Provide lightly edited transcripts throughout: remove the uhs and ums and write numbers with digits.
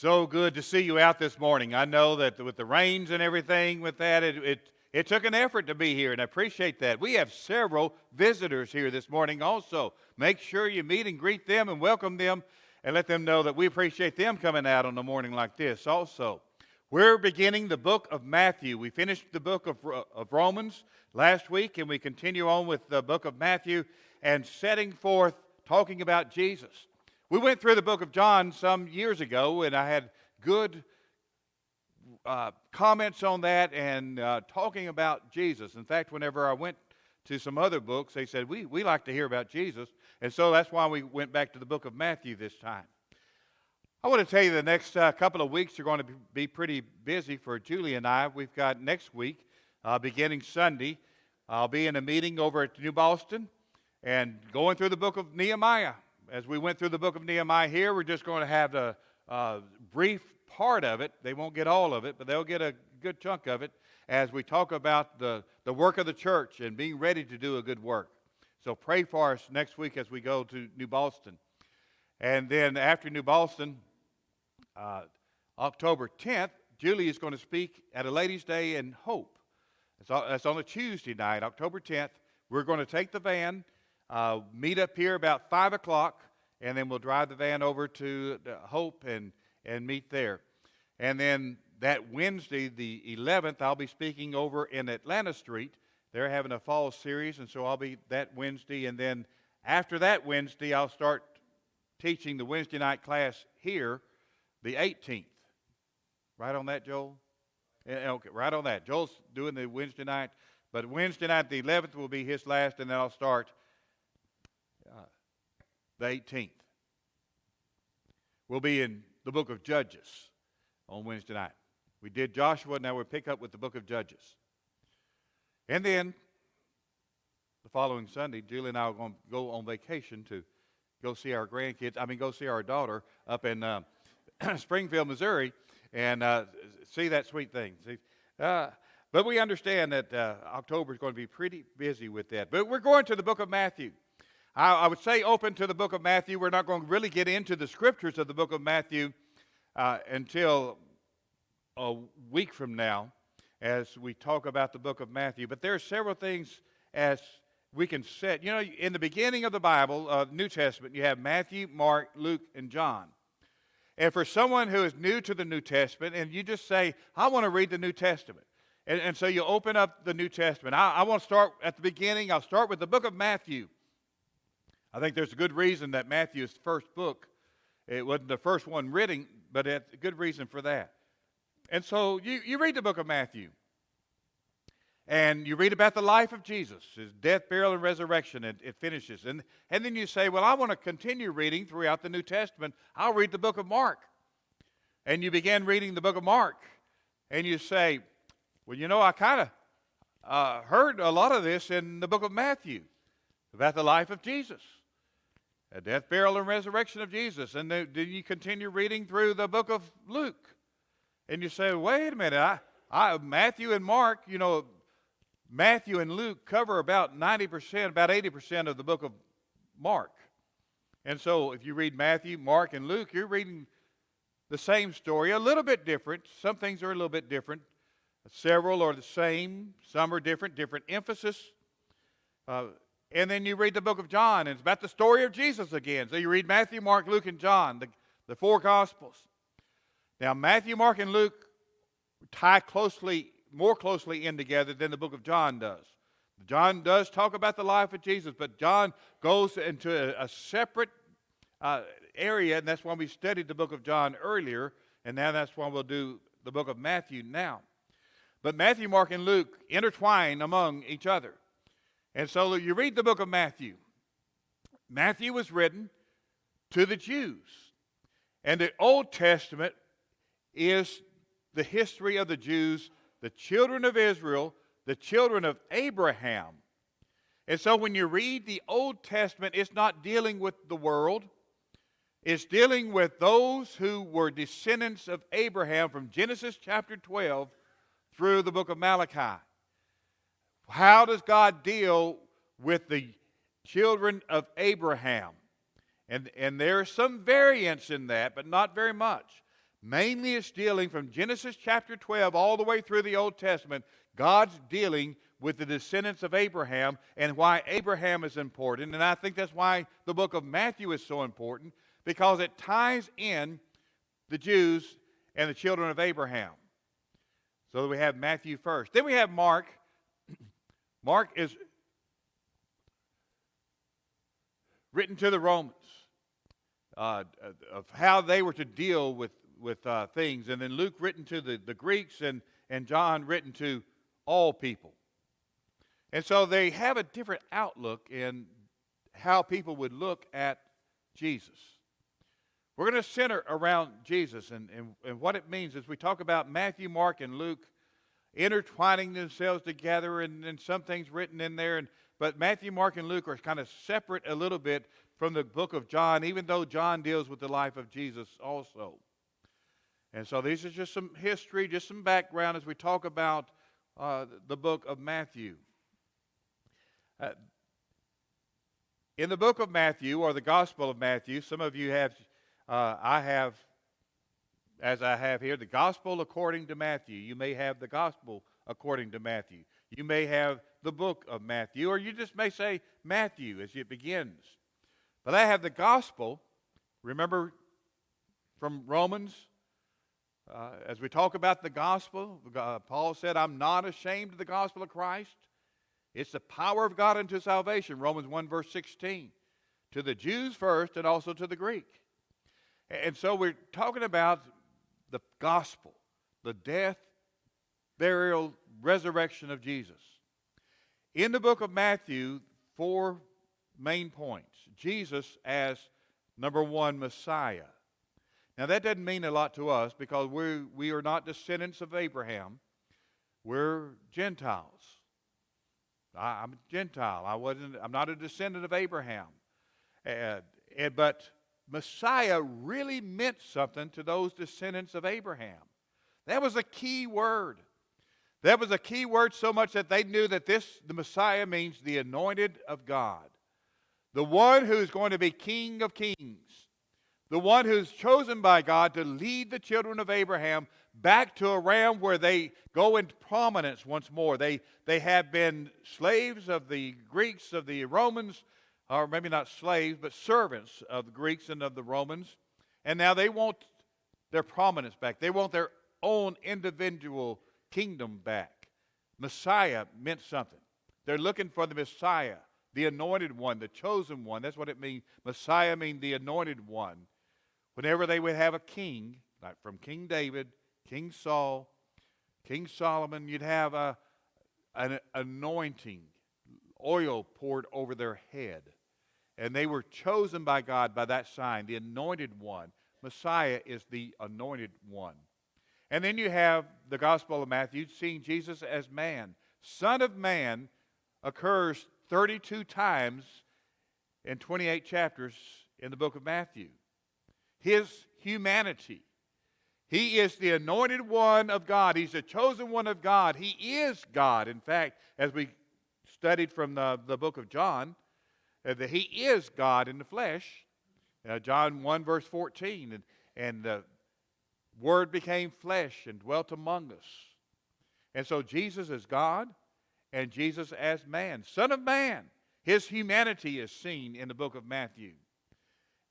So good to see you out this morning. I know that with the rains and everything with that, it took an effort to be here, and I appreciate that. We have several visitors here this morning also. Make sure you meet and greet them and welcome them and let them know that we appreciate them coming out on a morning like this also. We're beginning the book of Matthew. We finished the book of Romans last week, and we continue on with the book of Matthew and setting forth talking about Jesus. We went through the book of John some years ago, and I had good comments on that and talking about Jesus. In fact, whenever I went to some other books, they said, we like to hear about Jesus. And so that's why we went back to the book of Matthew this time. I want to tell you the next couple of weeks are going to be pretty busy for Julie and I. We've got next week, beginning Sunday, I'll be in a meeting over at New Boston and going through the book of Nehemiah. As we went through the book of Nehemiah here, we're just going to have a brief part of it. They won't get all of it, but they'll get a good chunk of it as we talk about the work of the church and being ready to do a good work. So pray for us next week as we go to New Boston. And then after New Boston, October 10th, Julie is going to speak at a Ladies' Day in Hope. That's on a Tuesday night, October 10th. We're going to take the van, meet up here about 5 o'clock, and then we'll drive the van over to Hope and meet there. And then that Wednesday, the 11th, I'll be speaking over in Atlanta Street. They're having a fall series, and so I'll be that Wednesday. And then after that Wednesday, I'll start teaching the Wednesday night class here, the 18th. Right on that, Joel? Okay, right on that. Joel's doing the Wednesday night, but Wednesday night, the 11th, will be his last, and then I'll start the 18th. We'll be in the book of Judges on Wednesday night. We did Joshua, now we'll pick up with the book of Judges. And then the following Sunday, Julie and I are going to go on vacation to go see our grandkids. Go see our daughter up in Springfield, Missouri, and see that sweet thing. But we understand that October is going to be pretty busy with that. But we're going to the book of Matthew. I would say open to the book of Matthew. We're not going to really get into the scriptures of the book of Matthew until a week from now as we talk about the book of Matthew. But there are several things as we can set. You know, in the beginning of the Bible, New Testament, you have Matthew, Mark, Luke, and John. And for someone who is new to the New Testament, and you just say, I want to read the New Testament. And so you open up the New Testament. I want to start at the beginning. I'll start with the book of Matthew. I think there's a good reason that Matthew is the first book. It wasn't the first one written, but it's a good reason for that. And so you read the book of Matthew. And you read about the life of Jesus, his death, burial, and resurrection. It finishes. And then you say, well, I want to continue reading throughout the New Testament. I'll read the book of Mark. And you begin reading the book of Mark. And you say, well, you know, I kind of heard a lot of this in the book of Matthew about the life of Jesus. The death, burial, and resurrection of Jesus. And then you continue reading through the book of Luke. And you say, wait a minute, Matthew and Mark, you know, Matthew and Luke cover about 90%, about 80% of the book of Mark. And so if you read Matthew, Mark, and Luke, you're reading the same story, a little bit different. Some things are a little bit different. Several are the same. Some are different emphasis. And then you read the book of John, and it's about the story of Jesus again. So you read Matthew, Mark, Luke, and John, the four Gospels. Now, Matthew, Mark, and Luke tie more closely in together than the book of John does. John does talk about the life of Jesus, but John goes into a separate area, and that's why we studied the book of John earlier, and now that's why we'll do the book of Matthew now. But Matthew, Mark, and Luke intertwine among each other. And so you read the book of Matthew. Matthew was written to the Jews. And the Old Testament is the history of the Jews, the children of Israel, the children of Abraham. And so when you read the Old Testament, it's not dealing with the world. It's dealing with those who were descendants of Abraham from Genesis chapter 12 through the book of Malachi. How does God deal with the children of Abraham? And there's some variance in that, but not very much. Mainly it's dealing from Genesis chapter 12 all the way through the Old Testament. God's dealing with the descendants of Abraham and why Abraham is important. And I think that's why the book of Matthew is so important, because it ties in the Jews and the children of Abraham. So we have Matthew first. Then we have Mark. Mark is written to the Romans of how they were to deal with things. And then Luke written to the Greeks, and John written to all people. And so they have a different outlook in how people would look at Jesus. We're going to center around Jesus and what it means as we talk about Matthew, Mark, and Luke intertwining themselves together, and some things written in there. But Matthew, Mark, and Luke are kind of separate a little bit from the book of John, even though John deals with the life of Jesus also. And so these are just some history, just some background as we talk about the book of Matthew. In the book of Matthew, or the Gospel of Matthew, some of you have, I have, as I have here, the Gospel according to Matthew. You may have the Gospel according to Matthew. You may have the book of Matthew, or you just may say Matthew as it begins. But I have the Gospel, remember from Romans, as we talk about the Gospel, Paul said, I'm not ashamed of the Gospel of Christ. It's the power of God unto salvation, Romans 1 verse 16. To the Jews first and also to the Greek. And so we're talking about the gospel, the death, burial, resurrection of Jesus. In the book of Matthew, 4 main points. Jesus as, number one, Messiah. Now that doesn't mean a lot to us because we are not descendants of Abraham. We're Gentiles. I'm a Gentile. I'm not a descendant of Abraham. But Messiah really meant something to those descendants of Abraham. That was a key word. That was a key word so much that they knew that the Messiah means the anointed of God. The one who's going to be King of Kings. The one who's chosen by God to lead the children of Abraham back to a realm where they go into prominence once more. They have been slaves of the Greeks, of the Romans, or maybe not slaves, but servants of the Greeks and of the Romans. And now they want their prominence back. They want their own individual kingdom back. Messiah meant something. They're looking for the Messiah, the anointed one, the chosen one. That's what it means. Messiah means the anointed one. Whenever they would have a king, like from King David, King Saul, King Solomon, you'd have an anointing, oil poured over their head. And they were chosen by God by that sign, the anointed one. Messiah is the anointed one. And then you have the Gospel of Matthew, seeing Jesus as man. Son of Man occurs 32 times in 28 chapters in the book of Matthew. His humanity. He is the anointed one of God. He's the chosen one of God. He is God. In fact, as we studied from the book of John, that he is God in the flesh. John 1 verse 14. And the Word became flesh and dwelt among us. And so Jesus is God and Jesus as man. Son of Man. His humanity is seen in the book of Matthew.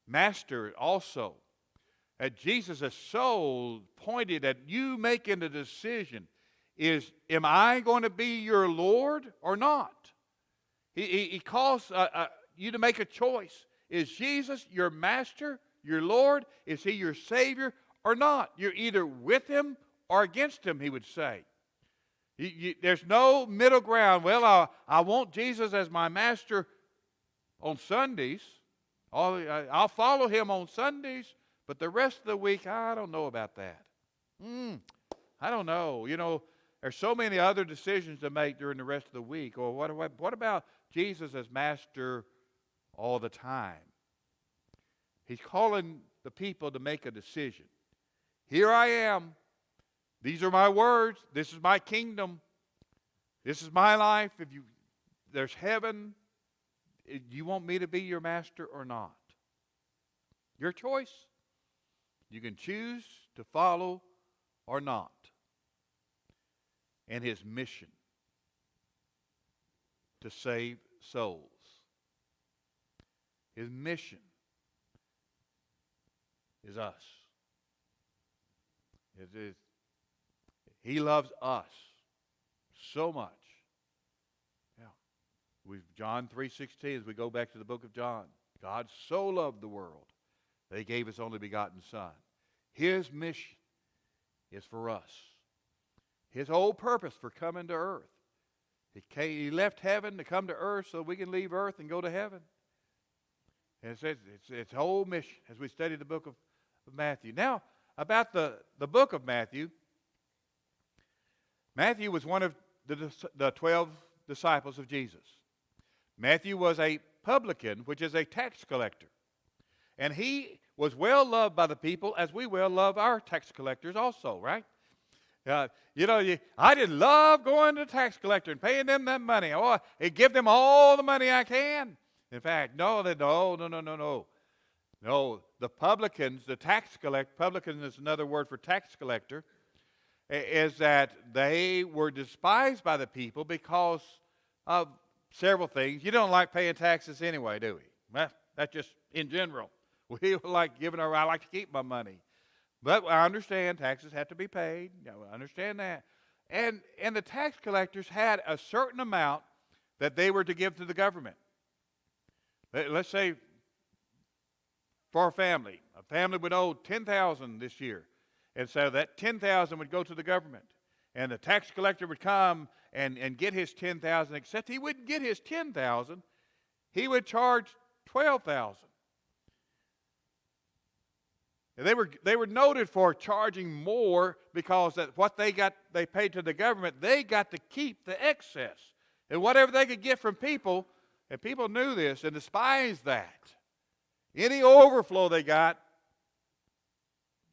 Master also. Jesus' soul pointed at you making the decision is, am I going to be your Lord or not? He calls you to make a choice. Is Jesus your master, your Lord? Is he your Savior or not? You're either with him or against him, he would say. There's no middle ground. Well, I want Jesus as my master on Sundays. I'll follow him on Sundays, but the rest of the week, I don't know about that. I don't know. You know, there's so many other decisions to make during the rest of the week. Or what about Jesus as master all the time? He's calling the people to make a decision. Here I am. These are my words. This is my kingdom. This is my life. There's heaven. Do you want me to be your master or not? Your choice. You can choose to follow or not, and his mission to save souls. His mission is us. He loves us so much. Yeah. John 3:16, as we go back to the book of John, God so loved the world that he gave his only begotten Son. His mission is for us. His whole purpose for coming to earth. He left heaven to come to earth so we can leave earth and go to heaven. And it's its whole mission as we study the book of Matthew. Now, about the book of Matthew. Matthew was one of the 12 disciples of Jesus. Matthew was a publican, which is a tax collector. And he was well loved by the people as we well love our tax collectors also, right? I just love going to the tax collector and paying them that money. Oh, I give them all the money I can. In fact, no. No, the publicans, the tax collector, publican is another word for tax collector, is that they were despised by the people because of several things. You don't like paying taxes anyway, do we? Well, that's just in general. We like I like to keep my money. But I understand taxes have to be paid. I understand that. And the tax collectors had a certain amount that they were to give to the government. Let's say for a family would owe $10,000 this year. And so that $10,000 would go to the government. And the tax collector would come and get his $10,000, except he wouldn't get his $10,000. He would charge $12,000. And they were noted for charging more because that what they paid to the government, they got to keep the excess. And whatever they could get from people, and people knew this and despised that. Any overflow they got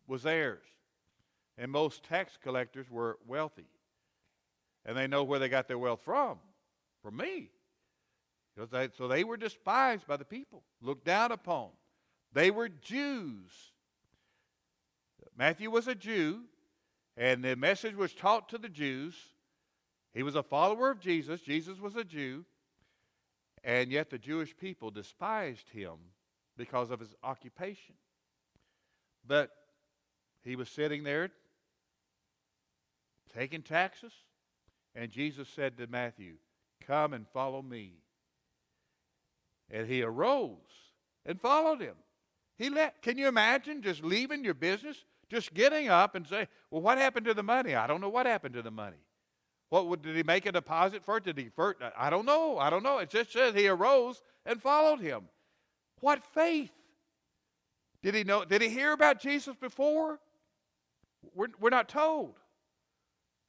was theirs. And most tax collectors were wealthy. And they know where they got their wealth from me. So they were despised by the people, looked down upon. They were Jews. Matthew was a Jew, and the message was taught to the Jews. He was a follower of Jesus. Jesus was a Jew. And yet the Jewish people despised him because of his occupation. But he was sitting there taking taxes, and Jesus said to Matthew, "Come and follow me." And he arose and followed him. Can you imagine just leaving your business, just getting up and say, "Well, what happened to the money?" I don't know what happened to the money. Did he make a deposit for it? I don't know. It just says he arose and followed him. What faith? Did he know? Did he hear about Jesus before? We're not told.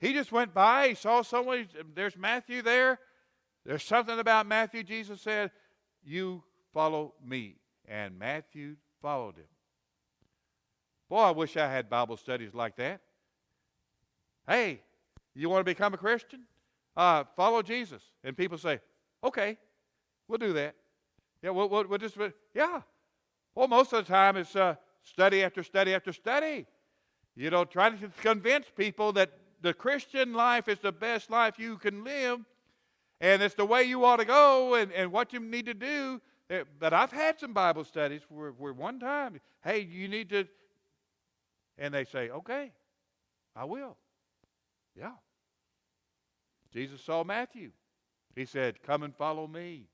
He just went by. He saw someone. There's Matthew there. There's something about Matthew. Jesus said, "You follow me." And Matthew followed him. Boy, I wish I had Bible studies like that. Hey, you want to become a Christian? Follow Jesus. And people say, "Okay, we'll do that." Yeah, we'll just, yeah. Well, most of the time it's study after study after study. Trying to convince people that the Christian life is the best life you can live, and it's the way you ought to go, and what you need to do. But I've had some Bible studies where one time, hey, you need to, and they say, "Okay, I will." Yeah. Jesus saw Matthew. He said, "Come and follow me."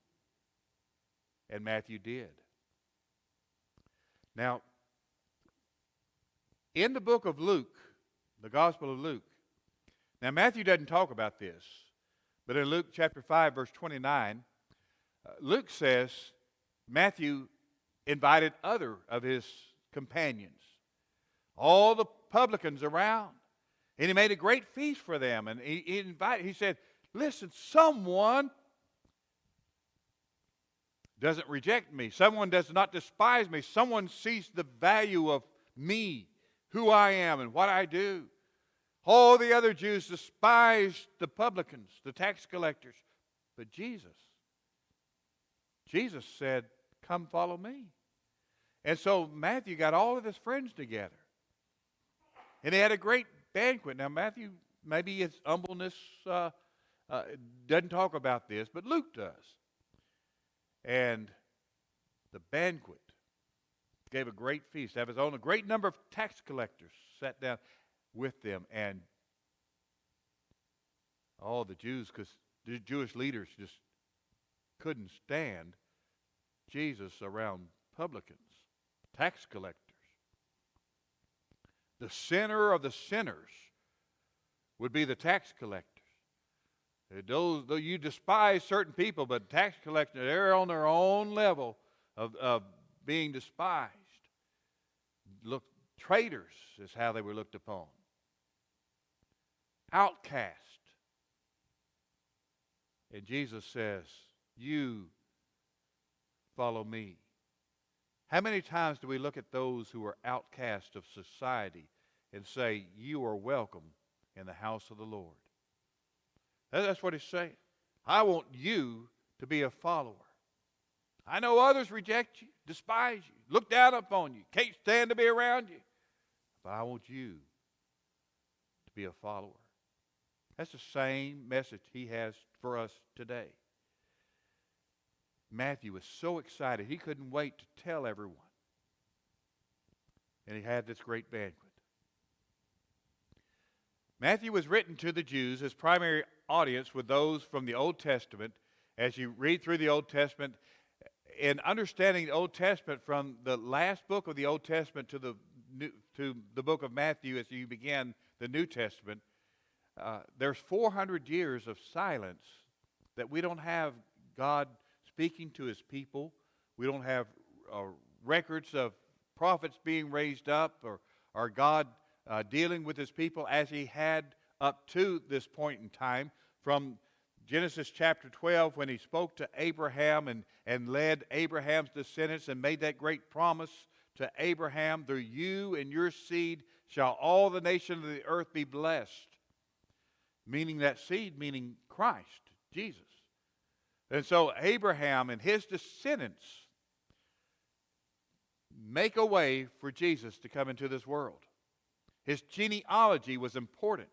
And Matthew did. Now, in the book of Luke, the Gospel of Luke, now Matthew doesn't talk about this, but in Luke chapter 5, verse 29, Luke says Matthew invited other of his companions, all the publicans around, and he made a great feast for them. And he said, "Listen, someone doesn't reject me. Someone does not despise me. Someone sees the value of me, who I am, and what I do." All the other Jews despised the publicans, the tax collectors. But Jesus said, "Come follow me." And so Matthew got all of his friends together. And they had a great banquet. Now, Matthew, maybe his humbleness doesn't talk about this, but Luke does. And the banquet gave a great feast. Have his own. A great number of tax collectors sat down with them. And all the Jews, because the Jewish leaders just couldn't stand Jesus around publicans, tax collectors. The sinner of the sinners would be the tax collectors. Though you despise certain people, but tax collectors, they're on their own level of being despised. Look, traitors is how they were looked upon. Outcast. And Jesus says, you follow me. How many times do we look at those who are outcast of society and say, you are welcome in the house of the Lord? That's what he's saying. I want you to be a follower. I know others reject you, despise you, look down upon you, can't stand to be around you. But I want you to be a follower. That's the same message he has for us today. Matthew was so excited, he couldn't wait to tell everyone. And he had this great banquet. Matthew was written to the Jews. His primary audience were those from the Old Testament. As you read through the Old Testament, in understanding the Old Testament from the last book of the Old Testament to the book of Matthew as you begin the New Testament, there's 400 years of silence that we don't have God speaking to his people. We don't have records of prophets being raised up or God dealing with his people as he had up to this point in time. From Genesis chapter 12, when he spoke to Abraham and led Abraham's descendants and made that great promise to Abraham, through you and your seed shall all the nations of the earth be blessed. Meaning that seed, meaning Christ, Jesus. And so Abraham and his descendants make a way for Jesus to come into this world. His genealogy was important.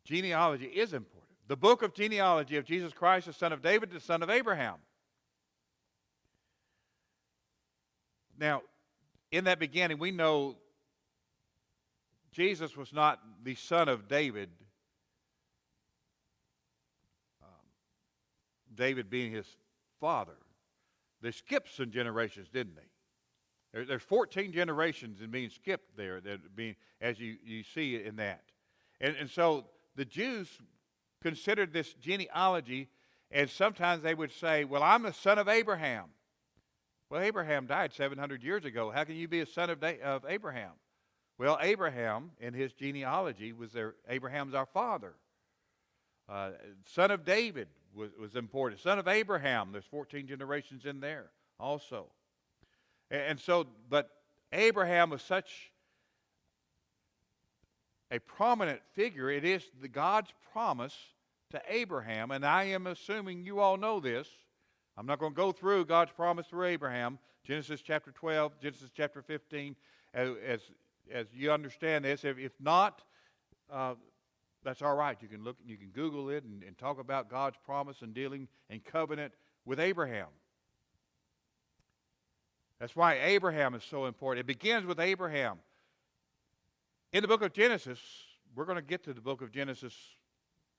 Genealogy is important. The book of genealogy of Jesus Christ, the son of David, the son of Abraham. Now, in that beginning, we know Jesus was not the son of David. David being his father. They skipped some generations, didn't they? There's 14 generations in being skipped there, that being, as you see in that. And so the Jews considered this genealogy, and sometimes they would say, well, I'm the son of Abraham. Well, Abraham died 700 years ago. How can you be a son of Abraham? Well, Abraham, in his genealogy, Abraham's our father. Son of David was important. Son of Abraham, there's 14 generations in there also. And so, but Abraham was such a prominent figure. It is God's promise to Abraham, and I am assuming you all know this. I'm not going to go through God's promise through Abraham, Genesis chapter 12, Genesis chapter 15, as you understand this. If not, that's all right. You can look, you can Google it and talk about God's promise and dealing and covenant with Abraham. That's why Abraham is so important. It begins with Abraham. In the book of Genesis, we're going to get to the book of Genesis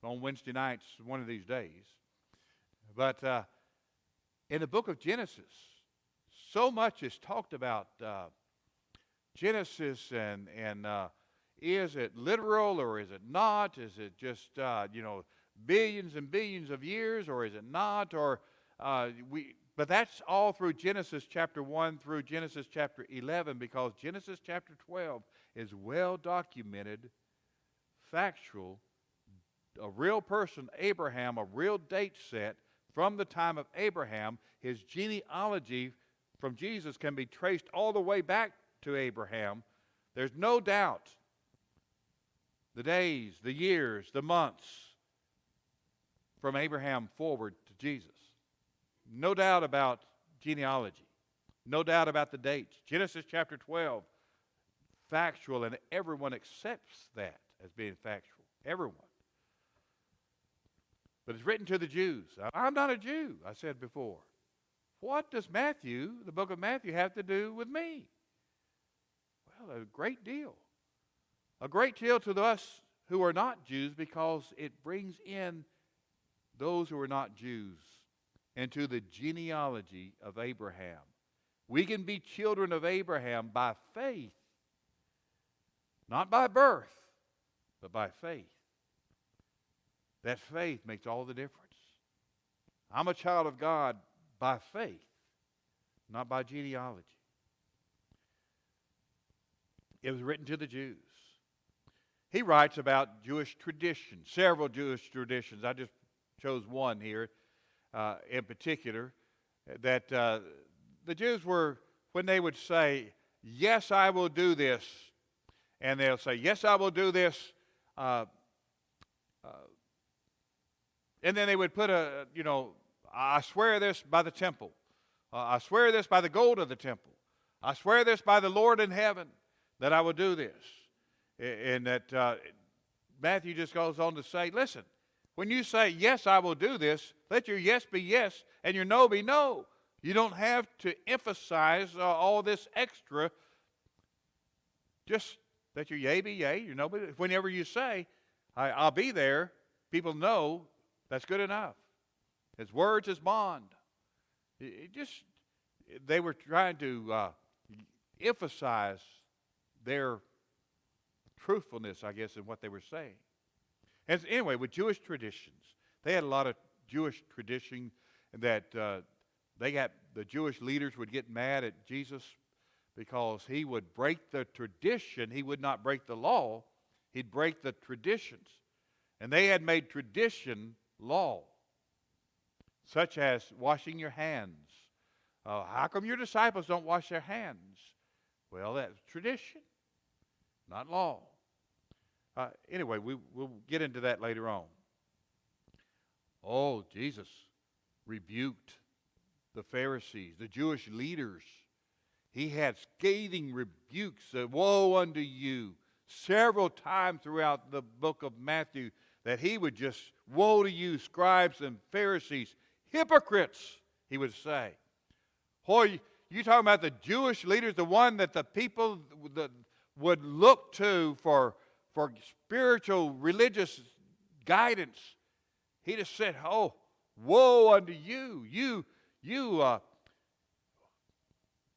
on Wednesday nights one of these days. But in the book of Genesis, so much is talked about Genesis and is it literal or is it not? Is it just, billions and billions of years, or is it not? But that's all through Genesis chapter 1 through Genesis chapter 11, because Genesis chapter 12 is well documented, factual, a real person, Abraham, a real date set from the time of Abraham. His genealogy from Jesus can be traced all the way back to Abraham. There's no doubt. The days, the years, the months from Abraham forward to Jesus. No doubt about genealogy. No doubt about the dates. Genesis chapter 12, factual, and everyone accepts that as being factual. Everyone. But it's written to the Jews. I'm not a Jew, I said before. What does Matthew, the book of Matthew, have to do with me? Well, a great deal. A great deal to us who are not Jews, because it brings in those who are not Jews into the genealogy of Abraham. We can be children of Abraham by faith. Not by birth, but by faith. That faith makes all the difference. I'm a child of God by faith, not by genealogy. It was written to the Jews. He writes about Jewish traditions, several Jewish traditions. I just chose one here in particular, that the Jews were, when they would say, yes, I will do this, and they'll say, yes, I will do this, and then they would put I swear this by the temple. I swear this by the gold of the temple. I swear this by the Lord in heaven that I will do this. And that Matthew just goes on to say, listen, when you say, yes, I will do this, let your yes be yes and your no be no. You don't have to emphasize all this extra. Just let your yea be yea, your no be. Whenever you say, I'll be there, people know that's good enough. His words is bond. They were trying to emphasize their truthfulness, I guess, in what they were saying. And anyway, with Jewish traditions, they had a lot of Jewish tradition that the Jewish leaders would get mad at Jesus because he would break the tradition. He would not break the law. He'd break the traditions. And they had made tradition law, such as washing your hands. How come your disciples don't wash their hands? Well, that's tradition, not law. Anyway, we'll get into that later on. Oh, Jesus rebuked the Pharisees, the Jewish leaders. He had scathing rebukes, woe unto you, several times throughout the book of Matthew, that he would just, woe to you, scribes and Pharisees, hypocrites, he would say. Boy, you talking about the Jewish leaders, the one that the people would look to for spiritual, religious guidance. He just said, oh, woe unto you.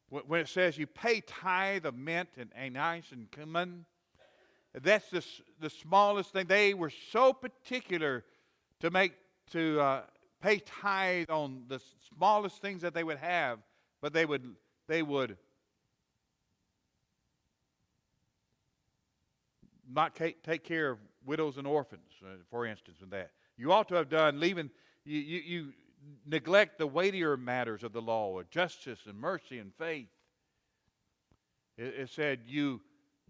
When it says you pay tithe of mint and anise and cumin, that's the smallest thing. They were so particular to pay tithe on the smallest things that they would have, but they would not take care of widows and orphans, for instance, in that. You ought to have done, you neglect the weightier matters of the law, of justice and mercy and faith. It said you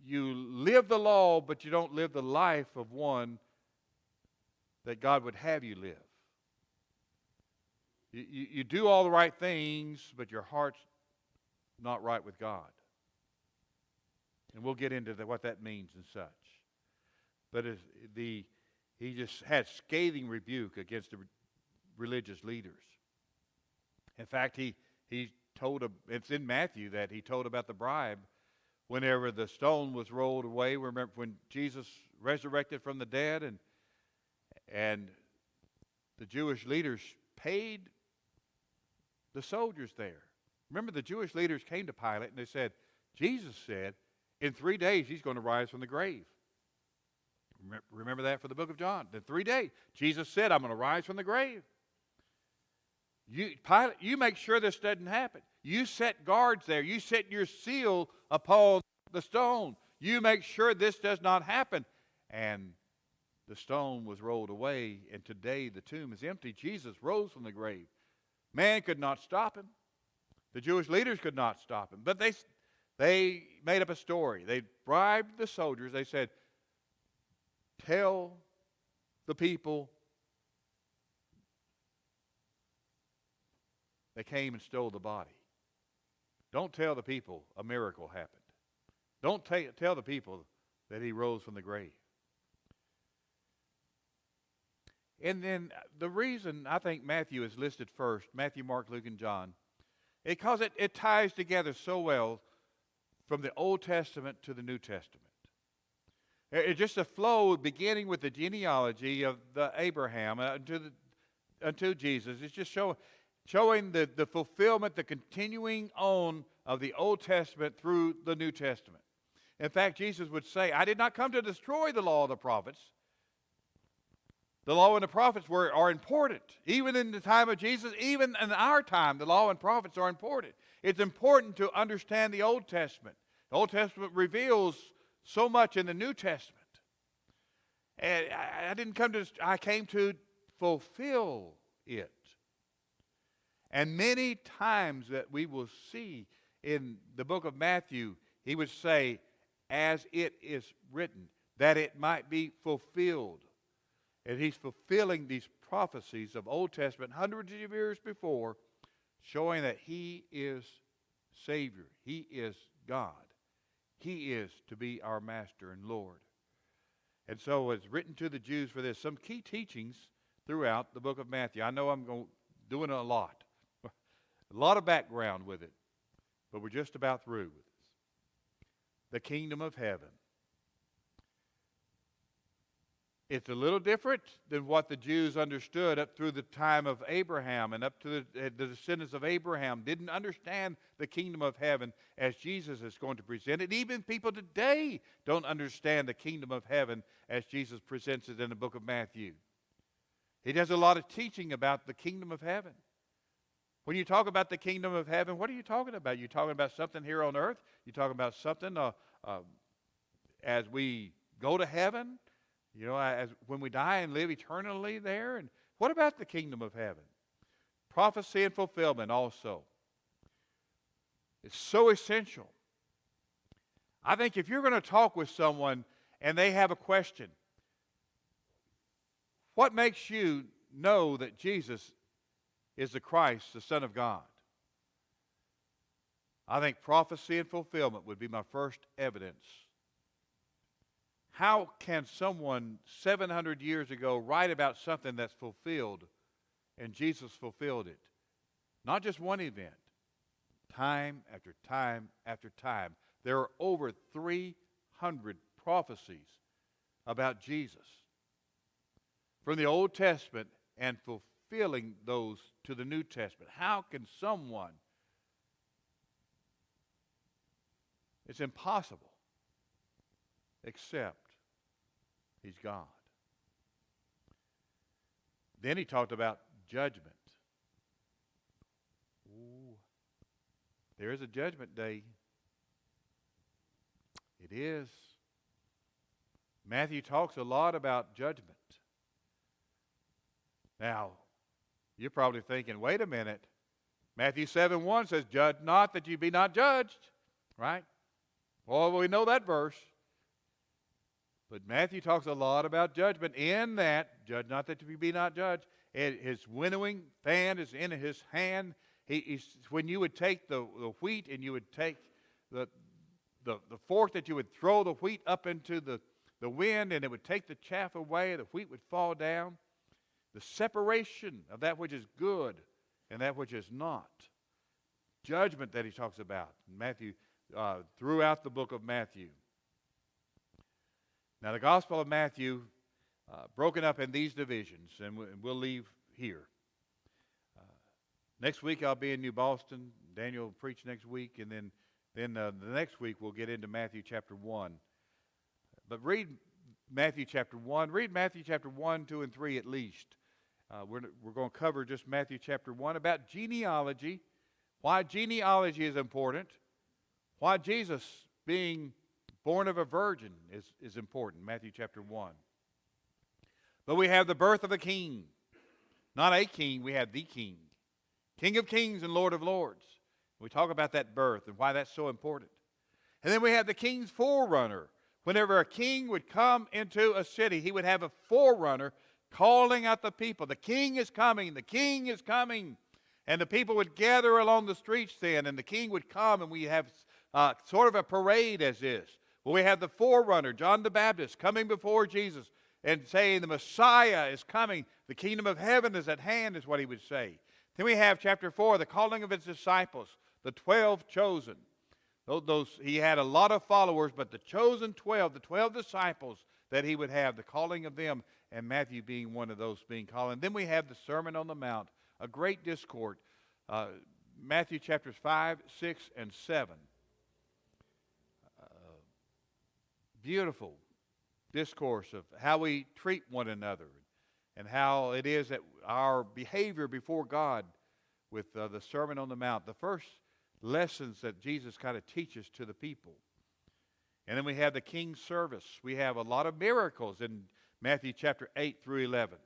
live the law, but you don't live the life of one that God would have you live. You do all the right things, but your heart's not right with God. And we'll get into what that means and such. But he just had scathing rebuke against the religious leaders. In fact, he told, it's in Matthew that he told about the bribe whenever the stone was rolled away. Remember when Jesus resurrected from the dead, and the Jewish leaders paid the soldiers there. Remember, the Jewish leaders came to Pilate and they said, Jesus said, in 3 days he's going to rise from the grave. Remember that for the book of John. In 3 days, Jesus said, I'm going to rise from the grave. Pilate, you make sure this doesn't happen. You set guards there. You set your seal upon the stone. You make sure this does not happen. And the stone was rolled away, and today the tomb is empty. Jesus rose from the grave. Man could not stop him. The Jewish leaders could not stop him. But they made up a story. They bribed the soldiers. They said, tell the people they came and stole the body. Don't tell the people a miracle happened. Don't tell the people that he rose from the grave. And then the reason I think Matthew is listed first, Matthew, Mark, Luke, and John, because it ties together so well from the Old Testament to the New Testament. It's just a flow beginning with the genealogy of the Abraham unto Jesus. It's just showing the fulfillment, the continuing on of the Old Testament through the New Testament. In fact, Jesus would say, I did not come to destroy the law of the prophets. The law and the prophets are important. Even in the time of Jesus, even in our time, the law and prophets are important. It's important to understand the Old Testament. The Old Testament reveals so much in the New Testament. And I came to fulfill it. And many times that we will see in the book of Matthew, he would say, as it is written, that it might be fulfilled. And he's fulfilling these prophecies of Old Testament hundreds of years before, showing that he is Savior. He is God. He is to be our Master and Lord. And so it's written to the Jews for this. Some key teachings throughout the book of Matthew. I know I'm doing a lot. A lot of background with it. But we're just about through with this. The kingdom of heaven. It's a little different than what the Jews understood up through the time of Abraham and up to the descendants of Abraham. Didn't understand the kingdom of heaven as Jesus is going to present it. Even people today don't understand the kingdom of heaven as Jesus presents it in the book of Matthew. He does a lot of teaching about the kingdom of heaven. When you talk about the kingdom of heaven, what are you talking about? You're talking about something here on earth? You're talking about something as we go to heaven? You know, as when we die and live eternally there. And what about the kingdom of heaven? Prophecy and fulfillment also. It's so essential. I think if you're going to talk with someone and they have a question, what makes you know that Jesus is the Christ, the Son of God? I think prophecy and fulfillment would be my first evidence. How can someone 700 years ago write about something that's fulfilled and Jesus fulfilled it? Not just one event. Time after time after time. There are over 300 prophecies about Jesus from the Old Testament and fulfilling those to the New Testament. How can someone? It's impossible except He's God. Then he talked about judgment. Ooh, there is a judgment day. It is. Matthew talks a lot about judgment. Now, you're probably thinking, wait a minute. Matthew 7:1 says, judge not that you be not judged. Right? Well, we know that verse. But Matthew talks a lot about judgment in that, judge not that you be not judged. And his winnowing fan is in his hand. When you would take the wheat and you would take the fork that you would throw the wheat up into the wind and it would take the chaff away, the wheat would fall down. The separation of that which is good and that which is not. Judgment that he talks about in Matthew, throughout the book of Matthew. Now, the Gospel of Matthew, broken up in these divisions, and we'll leave here. Next week, I'll be in New Boston. Daniel will preach next week, and then the next week, we'll get into Matthew chapter 1. But read Matthew chapter 1. Read Matthew chapter 1, 2, and 3 at least. We're going to cover just Matthew chapter 1 about genealogy, why genealogy is important, why Jesus being born of a virgin is important, Matthew chapter 1. But we have the birth of a king. Not a king, we have the king. King of kings and Lord of lords. We talk about that birth and why that's so important. And then we have the king's forerunner. Whenever a king would come into a city, he would have a forerunner calling out the people. The king is coming, the king is coming. And the people would gather along the streets then, and the king would come, and we have sort of a parade as this. Well, we have the forerunner, John the Baptist, coming before Jesus and saying the Messiah is coming. The kingdom of heaven is at hand, is what he would say. Then we have chapter 4, the calling of his disciples, the 12 chosen. He had a lot of followers, but the chosen 12, the 12 disciples that he would have, the calling of them, and Matthew being one of those being called. And then we have the Sermon on the Mount, a great discourse, Matthew chapters 5, 6, and 7. Beautiful discourse of how we treat one another and how it is that our behavior before God with the Sermon on the Mount, the first lessons that Jesus kind of teaches to the people. And then we have the King's service. We have a lot of miracles in Matthew chapter 8 through 11.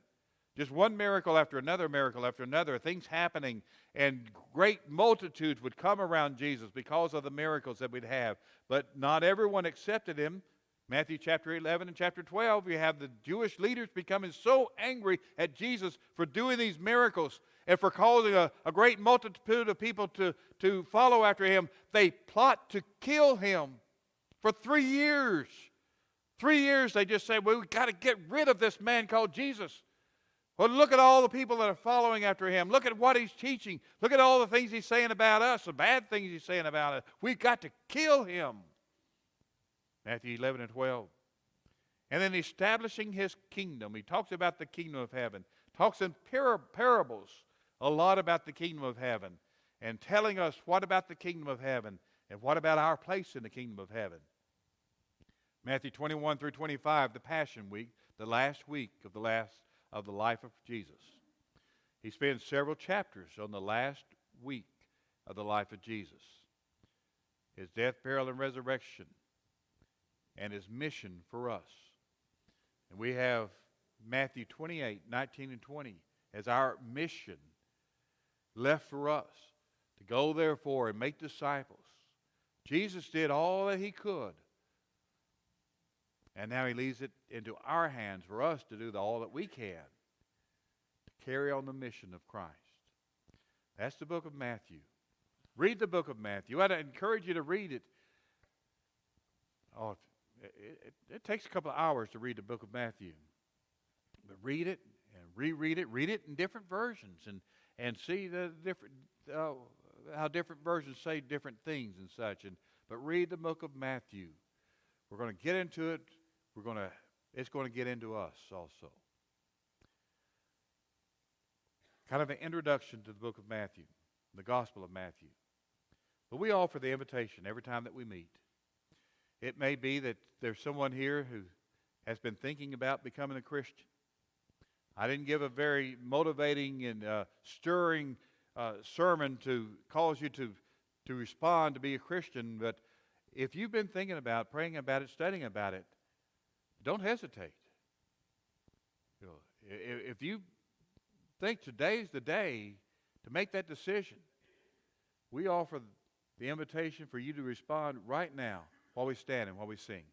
Just one miracle after another, things happening, and great multitudes would come around Jesus because of the miracles that we'd have. But not everyone accepted him. Matthew chapter 11 and chapter 12, you have the Jewish leaders becoming so angry at Jesus for doing these miracles and for causing a great multitude of people to follow after him. They plot to kill him for 3 years. 3 years they just say, well, we've got to get rid of this man called Jesus. Well, look at all the people that are following after him. Look at what he's teaching. Look at all the things he's saying about us, the bad things he's saying about us. We've got to kill him. Matthew 11 and 12. And then establishing his kingdom. He talks about the kingdom of heaven. Talks in parables a lot about the kingdom of heaven. And telling us what about the kingdom of heaven and what about our place in the kingdom of heaven. Matthew 21 through 25, the Passion Week, the last week of the life of Jesus. He spends several chapters on the last week of the life of Jesus. His death, burial, and resurrection, and his mission for us. And we have Matthew 28, 19 and 20 as our mission left for us to go therefore and make disciples. Jesus did all that he could. And now he leaves it into our hands for us to do all that we can to carry on the mission of Christ. That's the book of Matthew. Read the book of Matthew. I'd encourage you to read it. It takes a couple of hours to read the book of Matthew. But read it and reread it. Read it in different versions and see the different how different versions say different things and such. But read the book of Matthew. We're going to get into it. It's going to get into us also. Kind of an introduction to the book of Matthew, the Gospel of Matthew. But we offer the invitation every time that we meet. It may be that there's someone here who has been thinking about becoming a Christian. I didn't give a very motivating and stirring sermon to cause you to respond to be a Christian, but if you've been thinking about, praying about it, studying about it, don't hesitate. If you think today's the day to make that decision, we offer the invitation for you to respond right now while we stand and while we sing.